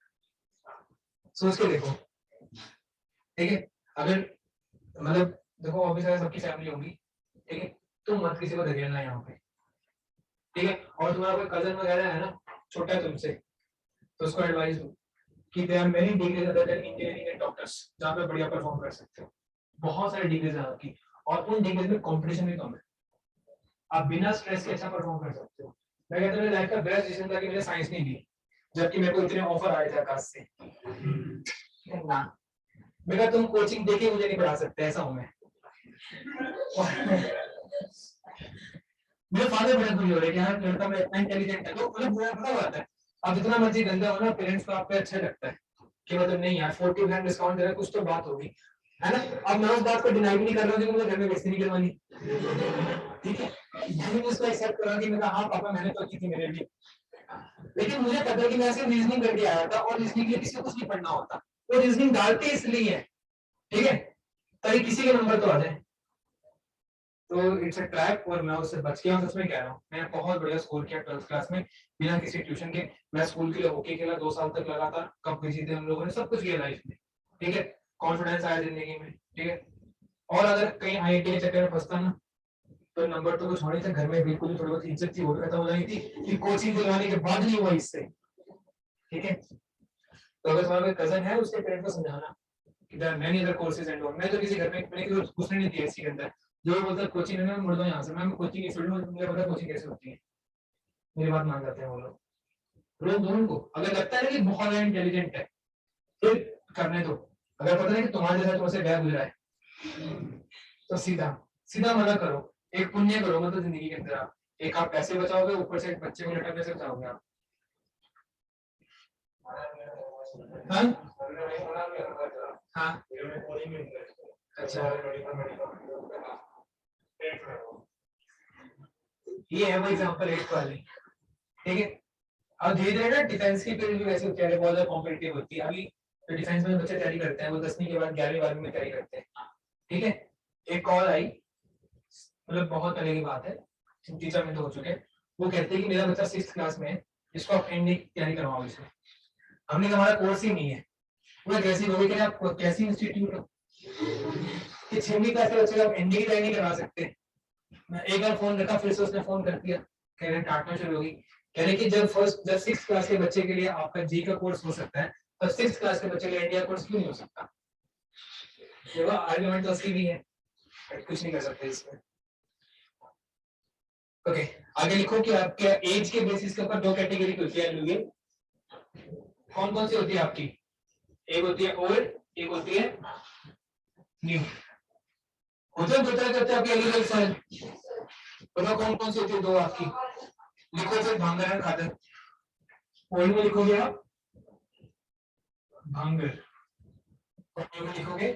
सोच के देखो, ठीक है। अगर मतलब देखो ऑब्वियसली सबकी फैमिली होगी, ठीक है, तुम मत किसी को धकेलना यहाँ पे, ठीक है। और तुम्हारा कोई कजन वगैरह है ना छोटा है तुमसे, तो उसको एडवाइस दो कि there are many degrees other than engineering and doctors जहाँ पे बढ़िया परफॉर्म कर सकते हो, बहुत सारी डिग्रीज हैं आपकी, और उन डिग्रीज में कंपटीशन भी कम है, आप बिना स्ट्रेस के अच्छा परफॉर्म कर सकते हो। मैं कहता हूँ मेरी लाइफ का बेस्ट डिसीजन था कि मैंने साइंस नहीं ली, जबकि मेरे को इतने ऑफर आए थे आकाश से ना, मेरा तुम कोचिंग देके मुझे नहीं पढ़ा सकते, ऐसा हूं मैं। मेरे फादर बड़े खुश हो रहे कि हाँ लड़का मैं इतना इंटेलिजेंट है, तो मतलब मुझे पता बात है, अब जितना मर्जी गंदा हो ना, पेरेंट्स को आप पे अच्छा लगता है कि मतलब नहीं यार 40% डिस्काउंट दे रहा है, कुछ तो बात होगी, है ना। अब मैं उस बात को डिनाई भी नहीं कर रहा हूँ कि मुझे घर में बेइज्जती नहीं करवानी, ठीक है, मैंने उसको एक्सेप्ट करा कि मैं हाँ पापा मैंने तो की थी मेरे लिए, लेकिन मुझे पता है कि मैं सिर्फ रीजनिंग करके आया था, और रीजनिंग के लिए किसी को कुछ नहीं पढ़ना होता, वो रीजनिंग डालते इसलिए है, ठीक है, ताकि किसी के नंबर तो आ जाए। तो इट्स अ ट्रैप, और मैं उससे बच गया हूं, सच में कह रहा हूं। मैं बहुत बढ़िया स्कोर किया 12th क्लास में बिना किसी ट्यूशन के। मैं स्कूल के लिए हॉकी खेला 2 साल तक लगातार, कप भी जीते हम लोगों ने, सब कुछ किया लाइफ में, ठीक है, कॉन्फिडेंस आया जिंदगी में, ठीक है। और अगर कहीं आईआईटी के चक्कर में फंसता ना, तो नंबर तो कुछ होने थे, घर में बिल्कुल थोड़ी बहुत इज्जत थी वो भी खत्म हो जानी थी कि कोचिंग दिलवाने के बाद नहीं हुआ इससे, ठीक है। तो अगर तुम्हारा कोई कजन है उसके पेरेंट्स को समझाना कि there are many other courses and all. मैं तो किसी घर में मैंने किसी को घुसने नहीं दिया इसके अंदर, जो भी बोलता है कोचिंग है ना, मैं मुड़ दो यहाँ से, मैं कोचिंग की फील्ड में, मुझे पता है कोचिंग कैसे होती है, मेरी बात मान जाते हैं वो लोग। रोक दो उनको, अगर लगता है ना कि बहुत ज्यादा इंटेलिजेंट है फिर करने दो, अगर पता नहीं कि तुम्हारे जैसा तुमसे गैर गुजरा है तो सीधा सीधा मना करो, एक पुण्य करो, मतलब जिंदगी के अंदर आप एक आप पैसे बचाओगे, ऊपर से एक बच्चे को लटकने से बचाओगे आप। हाँ हाँ अच्छा, ये है वो एग्जांपल 8 वाली, ठीक है। अब धीरे धीरे ना डिफेंस की फील्ड भी वैसे बहुत ज्यादा कॉम्पिटिटिव होती है। अभी तो डिफेंस में बच्चे तैयारी करते हैं, वो 10वीं के बाद 11वीं 12वीं में तैयारी करते हैं, ठीक है। एक कॉल आई, मतलब बहुत पहले की बात है, 3-4 महीने हो चुके हैं, वो कहते हैं कि मेरा बच्चा 6th क्लास में है, इसको आप एनडी की तैयारी करवाओ इसे। हमने कहा हमारा कोर्स ही नहीं है। वो कैसी होगी कि आप कैसी इंस्टीट्यूट हो कि 6वीं क्लास के बच्चे को आप एनडी की तैयारी नहीं करवा सकते। मैं एक बार फोन रखा, फिर से उसने फोन कर दिया, कह रहे डांटना शुरू होगी, कह रहे कि जब 6th क्लास के बच्चे के लिए आपका जी का कोर्स हो सकता है, तो 6th क्लास के बच्चे के लिए इंडिया कोर्स क्यों नहीं हो सकता। देखो आर्गुमेंट तो उसकी भी है, कुछ नहीं कर सकते इसमें। ओके, आगे लिखो कि आपके एज के बेसिस के ऊपर 2 कैटेगरी होती है एलयूए। कौन कौन सी होती है आपकी? एक होती है ओल्ड, एक होती है न्यू। होते हैं 2 तरह के होते हैं आपके एलयूए सेल, बताओ कौन कौन सी होती है 2 आपकी। लिखो फिर भांगर एंड खादर। ओल्ड में लिखोगे आप भांगर, और न्यू में लिखोगे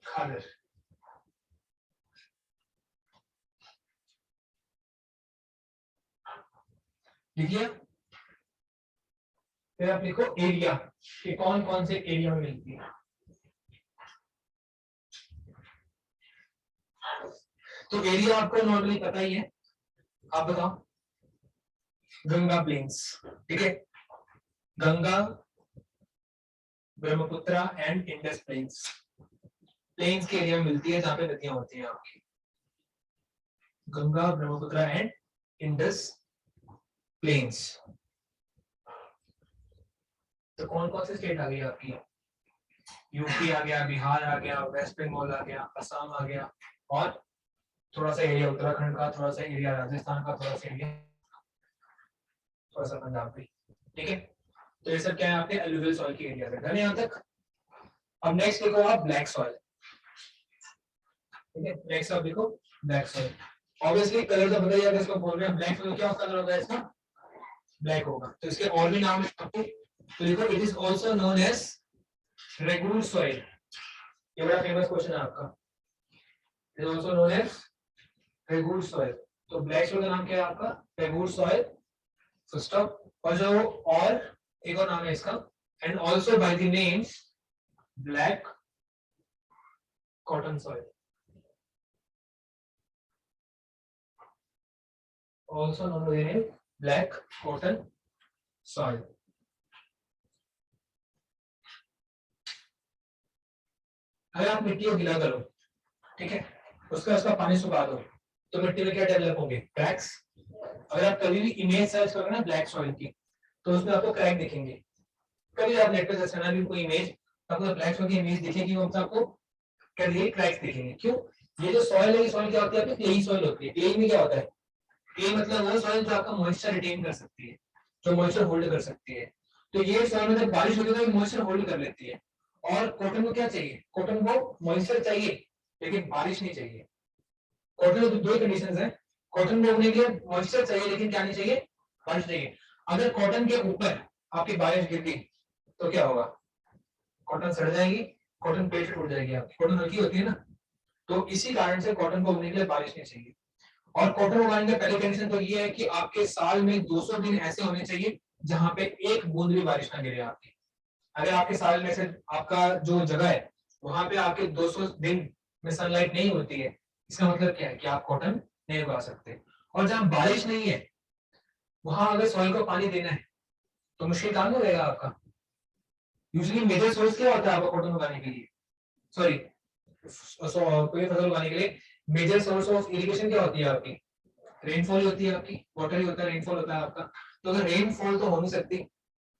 खादर। लिखिए, फिर आप लिखो एरिया कि कौन कौन से एरिया में मिलती है। तो एरिया आपको नॉर्मली पता ही है, आप बताओ। गंगा प्लेन्स, ठीक है, Ganga Brahmaputra and Indus plains, plains के एरिया में मिलती है जहां पे नदियां होती हैं आपकी, Ganga Brahmaputra and Indus plains. तो कौन कौन से स्टेट आ गई आपकी? यूपी आ गया, बिहार आ गया, वेस्ट बंगाल आ गया, असम आ गया, और थोड़ा सा एरिया उत्तराखंड का, थोड़ा सा एरिया राजस्थान का, थोड़ा सा एरिया थोड़ा सा पंजाब का, ठीक है। तो ये सब क्या है आपके एलुवियल सॉइल की एरिया है, यहाँ तक। अब नेक्स्ट देखो आप ब्लैक सॉइल, ठीक है, नेक्स्ट आप देखो ब्लैक सॉइल। ऑब्वियसली कलर तो बताइए, अगर इसको बोल रहे हैं ब्लैक, तो क्या कलर होगा इसका? ब्लैक होगा। तो इसके और भी नाम है आपको, तो देखो it is also known as regular soil. ये बड़ा फेमस क्वेश्चन है आपका, it is also known as regular soil. तो ब्लैक सॉइल का नाम क्या है आपका? पेगूड सॉइल, फुल स्टॉप। और जो और एक और नाम है इसका, and also by the name black cotton soil, also known by the name black cotton soil. अगर आप मिट्टी को गीला करो, ठीक है, उसका पानी सुखा दो, तो मिट्टी में क्या डेवलप होंगे? क्रैक्स। अगर आप कभी भी इमेज सर्च करोगे ना ब्लैक सॉइल की, तो उसमें आपको क्रैक दिखेंगे। कभी आप नेट पे सर्च करना भी कोई इमेज, आपको ब्लैक सॉइल की इमेज दिखेगी, वो आपको क्या दिखेगी? क्रैक्स दिखेंगे। क्यों? ये जो सॉइल है, ये सॉइल क्या होती है? आपकी क्लेई सॉइल होती है। क्लेई में क्या होता है? क्ले मतलब वो सॉइल जो आपका मॉइस्चर रिटेन कर सकती है, जो मॉइस्चर होल्ड कर सकती है। तो ये सॉइल में जब बारिश होती है तो ये मॉइस्चर होल्ड कर लेती है। और कॉटन को क्या चाहिए? कॉटन को मॉइस्चर चाहिए, लेकिन बारिश नहीं चाहिए। कॉटन में दो कंडीशंस हैं, कॉटन में उगने के लिए मॉइस्चर चाहिए, लेकिन क्या नहीं चाहिए? बारिश चाहिए। अगर कॉटन के ऊपर आपकी बारिश गिर गई तो क्या होगा? कॉटन सड़ जाएगी, कॉटन पेड़ से टूट जाएगी आपकी। कॉटन हल्की होती है ना, तो इसी कारण से कॉटन को उगने के लिए बारिश नहीं चाहिए। और कॉटन उगाने का पहली कंडीशन तो ये है कि आपके साल में 200 दिन ऐसे होने चाहिए जहां पे एक बूंद भी बारिश ना गिरे आपकी। अगर आपके साल में से आपका जो जगह है वहां पे आपके 200 दिन में सनलाइट नहीं होती है, इसका मतलब क्या है? कि आप कॉटन नहीं उगा सकते। और जहां बारिश नहीं है वहां अगर सॉइल को पानी देना है तो मुश्किल काम हो जाएगा आपका। यूजुअली मेजर सोर्स क्या होता है आपका कॉटन उगाने के लिए? सॉरी, कोई फसल उगाने के लिए मेजर सोर्स ऑफ इरिगेशन क्या होती है आपकी? रेनफॉल होती है आपकी, वाटर ही होता है, रेनफॉल होता है आपका। तो अगर रेनफॉल तो हो नहीं सकती,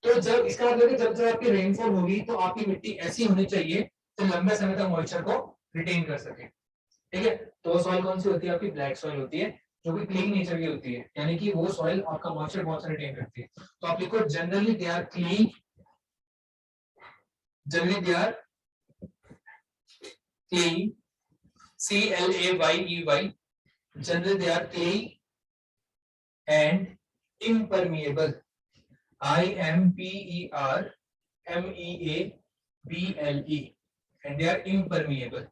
तो जब इसका मतलब है जब जब आपकी रेनफॉल होगी तो आपकी मिट्टी ऐसी होनी चाहिए तो लंबे समय तक मॉइस्चर को रिटेन कर सके। ठीक है, तो वो सॉइल कौन सी होती है? आपकी ब्लैक सॉइल होती है, जो कि क्ले नेचर की होती है, यानी कि वो सॉइल आपका मॉइस्चर बहुत सारा रिटेन करती है। तो आप लिखो generally they are clean, generally they are clean, CLAYEY, generally they are clay and impermeable, IMPERMEABLE, and they are impermeable.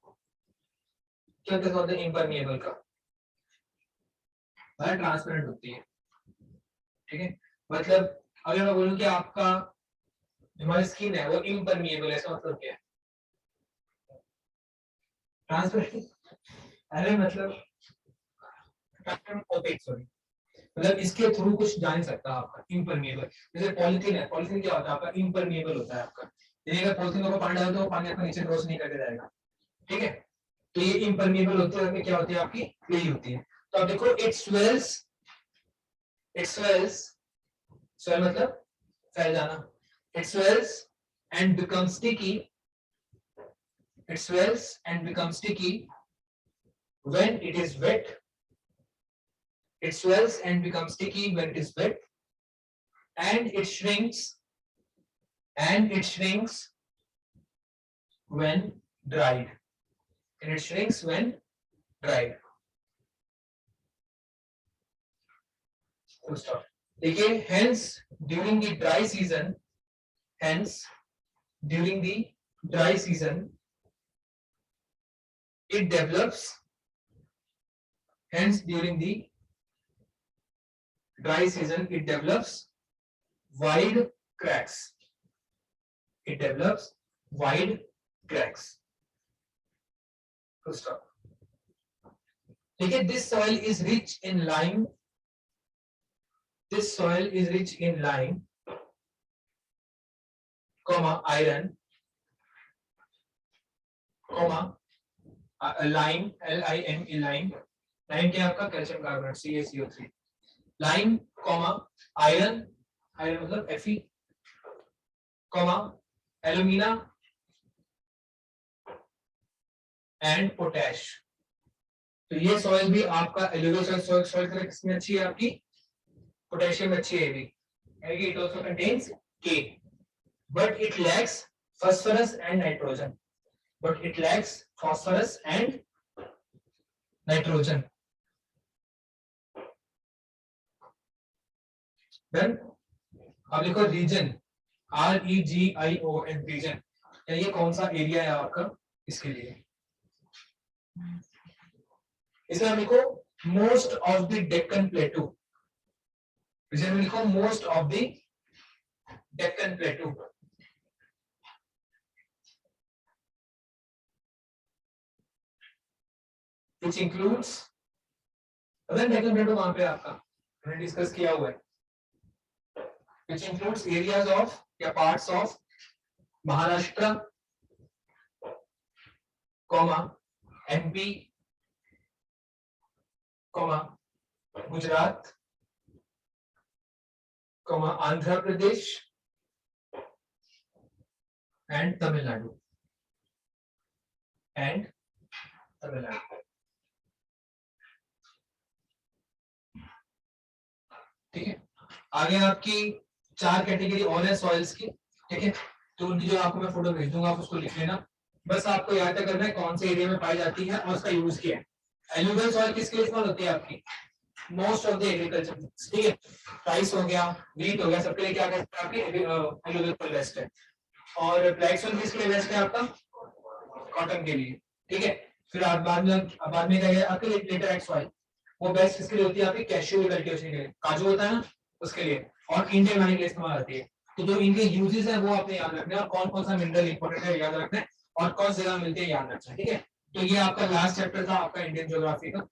क्या कहते होते हैं impermeable का? वह ट्रांसपेरेंट होती है। ठीक है, मतलब अगर मैं बोलूं कि आपका हमारी स्किन है वो impermeable है, इसका मतलब क्या है? ट्रांसपेरेंट। अरे मतलब सॉरी, मतलब इसके थ्रू कुछ जा नहीं सकता आपका, इम्परमिएबल। जैसे पॉलिथीन है, पॉलिथीन क्या होता है आपका? इम्परमिएबल होता है आपका। यदि अगर पॉलिथीन को पानी डालो तो वो पानी आपका नीचे क्रॉस नहीं करके जाएगा। ठीक है, तो ये इम्परमिएबल होती है, क्या होती है आपकी? क्ले होती है। तो आप देखो इट स्वेल्स, स्वेल मतलब फैल जाना। It swells and become sticky, it swells and become sticky when it is wet, it swells and becomes sticky when it is wet, and it shrinks when dried, and it shrinks when dried. Full stop. देखिए, hence during the dry season, it develops, hence during the dry season it develops wide cracks, it develops wide cracks. Full stop. देखिए, this soil is rich in lime, this soil is rich in lime, comma iron, comma lime, LIME, lime, lime क्या है आपका? Calcium carbonate, CaCO3, lime, comma iron, iron मतलब Fe, comma alumina and potash. तो ये soil भी आपका alluvial soil, soil तरह किसमें अच्छी है? आपकी पोटेशियम अच्छी है भी, यानी कि it also contains K, but it lacks phosphorus and nitrogen, but it lacks phosphorus and nitrogen. Then अब लिखो रीजन, REGION, रीजन, ये कौन सा एरिया है आपका? इसके लिए इसमें हम लिखो most of the Deccan प्लेटू, vision में लिखो most of the Deccan प्लेटू, which includes, Deccan प्लेटू कहां पे आपका मैंने डिस्कस किया हुआ है, which includes areas of या parts of Maharashtra, comma MP, comma Gujarat, comma Andhra Pradesh and Tamil Nadu, and Tamil Nadu. ठीक है, आगे आपकी 4 कैटेगरी और है सॉइल्स की। ठीक है, तो उनकी जो आपको मैं फोटो भेज दूंगा आप उसको लिख लेना। बस आपको याद करना है कौन से एरिया में पाई जाती है और उसका यूज क्या है। एलुवियल सॉइल किसके लिए इस्तेमाल होती है आपकी, मोस्ट ऑफ द एग्रीकल्चर। ठीक है, राइस हो गया, व्हीट हो गया, सबके लिए क्या कहते हैं आपकी एलुवियल सॉइल बेस्ट है। और ब्लैक सॉइल किसके लिए बेस्ट है आपका, कॉटन के लिए। ठीक है, फिर आप बाद में क्या है आपके लेटर एक्स सॉइल, वो बेस्ट किसके लिए होती है आपकी, कैश्यू की कल्टीवेशन के लिए, काजू होता है ना उसके लिए, और इंडियन वाइन के लिए इस्तेमाल आती है। तो जो इनके यूजेस है वो आपने याद रखना है, और कौन कौन सा मिनरल इंपॉर्टेंट है याद रखना है, और कौन सी जगह मिलते हैं याद रखना है। ठीक है, तो ये आपका लास्ट चैप्टर था आपका इंडियन ज्योग्राफी का।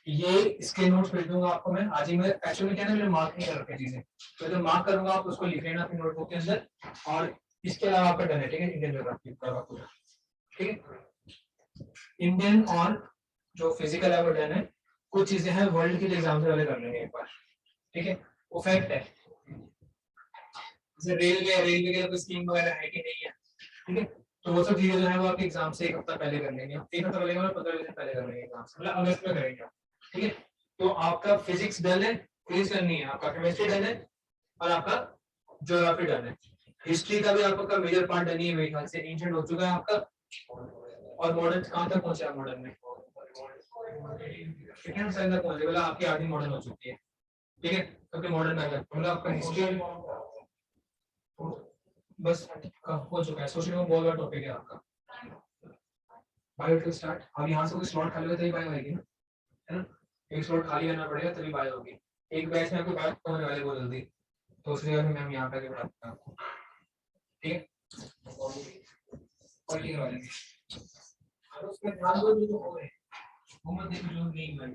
ये इसके नोट्स भेज दूंगा आपको मैं आज ही। मैं एक्चुअली क्या है मैंने मार्क नहीं कर रखे चीजें, तो जो मार्क करूंगा आप उसको लिख लेना अपनी नोटबुक के अंदर। और इसके अलावा आपका डन है, ठीक है, इंडियन ज्योग्राफी का पूरा। ठीक है, इंडियन और जो फिजिकल है वो डन है। कुछ चीजें हैं वर्ल्ड के एग्जाम से वाले कर लेंगे एक बार। ठीक है, वो फैक्ट है, जैसे रेलवे के कोई स्कीम वगैरह है कि नहीं है। ठीक है, तो वो सब चीजें जो है वो आपके एग्जाम से एक हफ्ता पहले कर लेंगे, एक हफ्ता पहले मतलब 15 दिन पहले कर लेंगे एग्जाम से, मतलब अगस्त में करेंगे। ठीक है, तो आपका फिजिक्स डन है, फिजिक्स डन नहीं है, आपका केमिस्ट्री डन है, और आपका ज्योग्राफी डन है। हिस्ट्री का भी आपका मेजर पार्ट डन ही है मेरे ख्याल से, एंशिएंट हो चुका है आपका। और मॉडर्न कहां तक पहुंचा है मॉडर्न में, सेकंड स्टैंडर्ड तक पहुंचे, मतलब आपकी आधी मॉडर्न हो चुकी है। ठीक है, क्योंकि मॉडर्न में मतलब आपका हिस्ट्री बस हो चुका है। सोशल में बहुत बड़ा टॉपिक है आपका। बायो टू स्टार्ट, अब यहाँ से कोई स्लॉट खाली होगा तभी बायो आएगी ना, है ना, एक स्लॉट खाली करना पड़ेगा तभी बायो होगी। एक बैच में आपको बायो होने वाले बहुत जल्दी, तो उसके लिए मैं यहाँ पे बताता हूँ आपको। ठीक है, और ये वाले उसमें ध्यान दो जो हो रहे हैं वो मत देखो जो नहीं हुए।